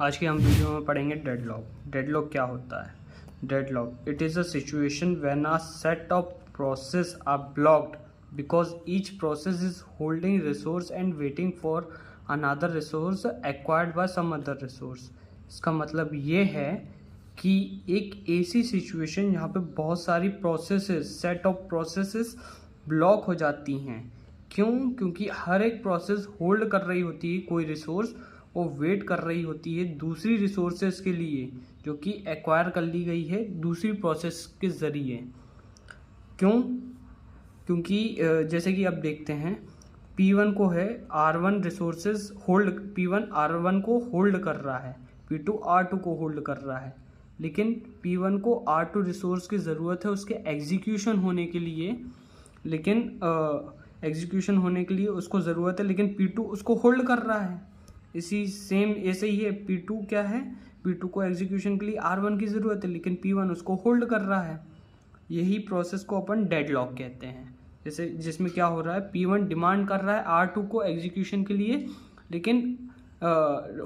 आज की हम वीडियो में पढ़ेंगे डेडलॉक। डेडलॉक क्या होता है? Deadlock, it is a situation when a set of process are blocked because each process is holding resource and waiting for another resource acquired by some other resource। इसका मतलब ये है कि एक ऐसी सिचुएशन जहाँ पे बहुत सारी processes, set of processes block हो जाती हैं। क्यों? क्योंकि हर एक प्रोसेस होल्ड कर रही होती है कोई रिसोर्स, वो वेट कर रही होती है दूसरी रिसोर्सेज के लिए जो कि एक्वायर कर ली गई है दूसरी प्रोसेस के ज़रिए। क्यों? क्योंकि जैसे कि आप देखते हैं P1 को है R1 resources hold, P1 R1 को होल्ड कर रहा है, P2 R2 को होल्ड कर रहा है, लेकिन P1 को R2 रिसोर्स की ज़रूरत है उसके एग्जीक्यूशन होने के लिए, लेकिन एग्जीक्यूशन होने के लिए उसको ज़रूरत है, लेकिन P2 उसको होल्ड कर रहा है। इसी सेम ऐसे ही है, P2 क्या है, P2 को एग्जीक्यूशन के लिए R1 की ज़रूरत है, लेकिन P1 उसको होल्ड कर रहा है। यही प्रोसेस को अपन डेडलॉक कहते हैं। जैसे जिसमें क्या हो रहा है, P1 डिमांड कर रहा है R2 को एग्जीक्यूशन के लिए, लेकिन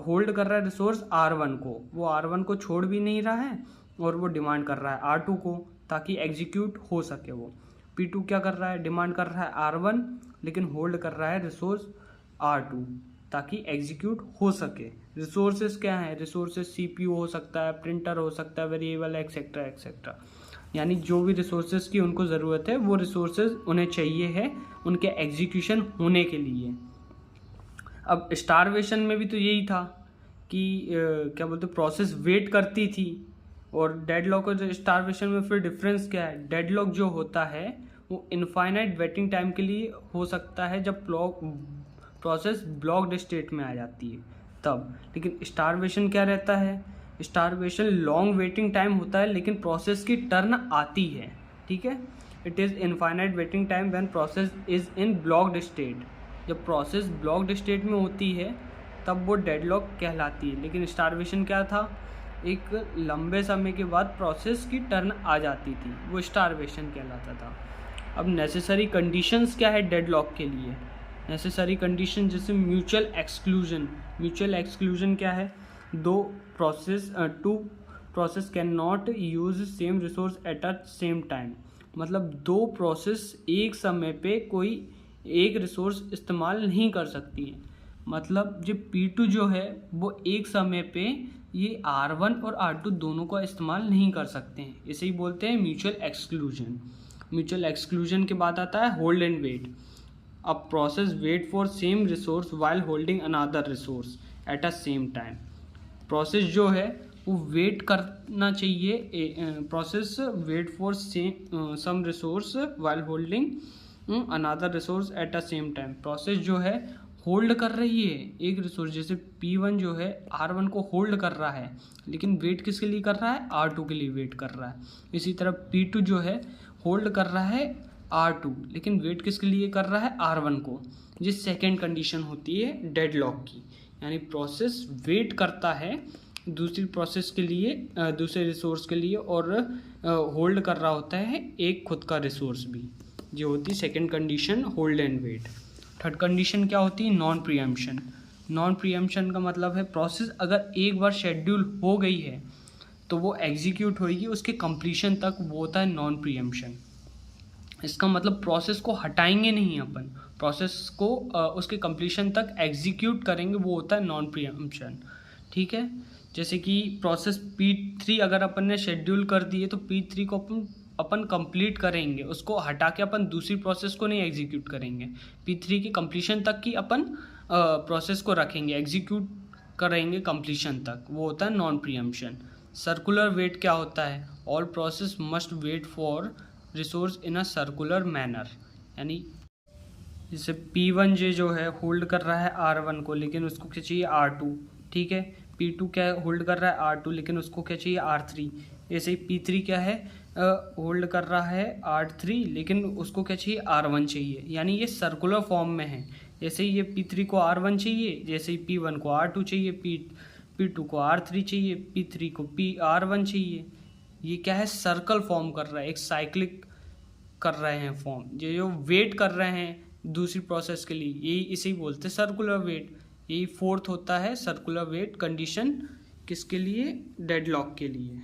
होल्ड कर रहा है रिसोर्स R1 को, वो R1 को छोड़ भी नहीं रहा है और वो डिमांड कर रहा है R2 को ताकि एग्जीक्यूट हो सके। वो P2 क्या कर रहा है, डिमांड कर रहा है R1 लेकिन होल्ड कर रहा है रिसोर्स R2 ताकि एग्जीक्यूट हो सके। रिसोर्सेज क्या हैं? रिसोर्सेज CPU हो सकता है, प्रिंटर हो सकता है, वेरिएबल एक्सेट्रा एक्सेट्रा, यानी जो भी रिसोर्सेज की उनको ज़रूरत है वो रिसोर्सेज उन्हें चाहिए है उनके एग्जीक्यूशन होने के लिए। अब स्टारवेशन में भी तो यही था कि क्या बोलते, प्रोसेस वेट करती थी, और डेडलॉक और स्टारवेशन में फिर डिफरेंस क्या है? डेडलॉक जो होता है वो इनफाइनाइट वेटिंग टाइम के लिए हो सकता है जब प्रोसेस ब्लॉक्ड स्टेट में आ जाती है तब, लेकिन स्टारवेशन क्या रहता है? स्टारवेशन लॉन्ग वेटिंग टाइम होता है लेकिन प्रोसेस की टर्न आती है। ठीक है, it is infinite waiting time when process is in blocked state. जब प्रोसेस ब्लॉक्ड स्टेट में होती है तब वो डेडलॉक कहलाती है, लेकिन स्टारवेशन क्या था? एक लंबे समय के बाद प्रोसेस की टर्न आ जाती थी, वो स्टारवेशन कहलाता था। अब नेसेसरी कंडीशंस क्या है डेडलॉक के लिए? नेसेसरी कंडीशन जैसे म्यूचुअल एक्सक्लूजन। म्यूचुअल एक्सक्लूजन क्या है? Two process can not use same resource at a same time. मतलब दो प्रोसेस एक समय पे कोई एक रिसोर्स इस्तेमाल नहीं कर सकती है। मतलब जो P2 जो है वो एक समय पे ये R1 और R2 दोनों का इस्तेमाल नहीं कर सकते हैं, इसे ही बोलते हैं म्यूचुअल एक्सक्लूजन। म्यूचुअल एक्सक्लूजन के बाद आता है hold and wait. A process wait for same resource while holding another resource at a same time। Process जो है वो वेट करना चाहिए, process wait for some resource while holding another resource at a same time. Process जो है hold कर रही है एक रिसोर्स, जैसे P1 जो है R1 को होल्ड कर रहा है लेकिन वेट किसके लिए कर रहा है? R2 के लिए वेट कर रहा है। इसी तरह P2 जो है होल्ड कर रहा है R2 लेकिन वेट किसके लिए कर रहा है? R1 को। जिस सेकेंड कंडीशन होती है डेडलॉक की, यानी प्रोसेस वेट करता है दूसरी प्रोसेस के लिए, दूसरे रिसोर्स के लिए, और होल्ड कर रहा होता है एक खुद का रिसोर्स भी। ये होती second condition, hold and wait. Third condition क्या होती है? Non preemption. नॉन प्रीएम्पशन का मतलब है प्रोसेस अगर एक बार शेड्यूल हो गई है तो वो एग्जीक्यूट होगी उसके कंप्लीशन तक, वो होता है नॉन प्रीएम्पशन। इसका मतलब प्रोसेस को हटाएंगे नहीं अपन, प्रोसेस को उसके कंप्लीशन तक एग्जीक्यूट करेंगे, वो होता है नॉन प्रीएम्पशन। ठीक है, जैसे कि प्रोसेस P3 अगर अपन ने शेड्यूल कर दी है तो P3 को अपन कंप्लीट करेंगे, उसको हटा के अपन दूसरी प्रोसेस को नहीं एग्जीक्यूट करेंगे। P3 की कंप्लीशन तक की अपन प्रोसेस को रखेंगे, एग्जीक्यूट करेंगे कंप्लीशन तक, वो होता है नॉन प्रीएम्पशन। सर्कुलर वेट क्या होता है? All process must wait for resource in a circular manner. यानी जैसे P1 जो है होल्ड कर रहा है R1 को लेकिन उसको क्या चाहिए? R2। ठीक है, P2 क्या होल्ड कर रहा है? R2 लेकिन उसको क्या चाहिए? R3। ऐसे ही P3 क्या है, होल्ड कर रहा है R3 लेकिन उसको क्या चाहिए? R1 चाहिए। यानी ये सर्कुलर फॉर्म में है। जैसे ही ये P3 को R1 चाहिए, जैसे ही P1 को R2 चाहिए, P2 को R3 चाहिए, P3 को R1 चाहिए। ये क्या है? सर्कल फॉर्म कर रहा है, एक साइक्लिक कर रहे हैं फॉर्म, ये जो वेट कर रहे हैं दूसरी प्रोसेस के लिए, यही इसे ही बोलते हैं सर्कुलर वेट। यही फोर्थ होता है सर्कुलर वेट कंडीशन किसके लिए? डेडलॉक के लिए।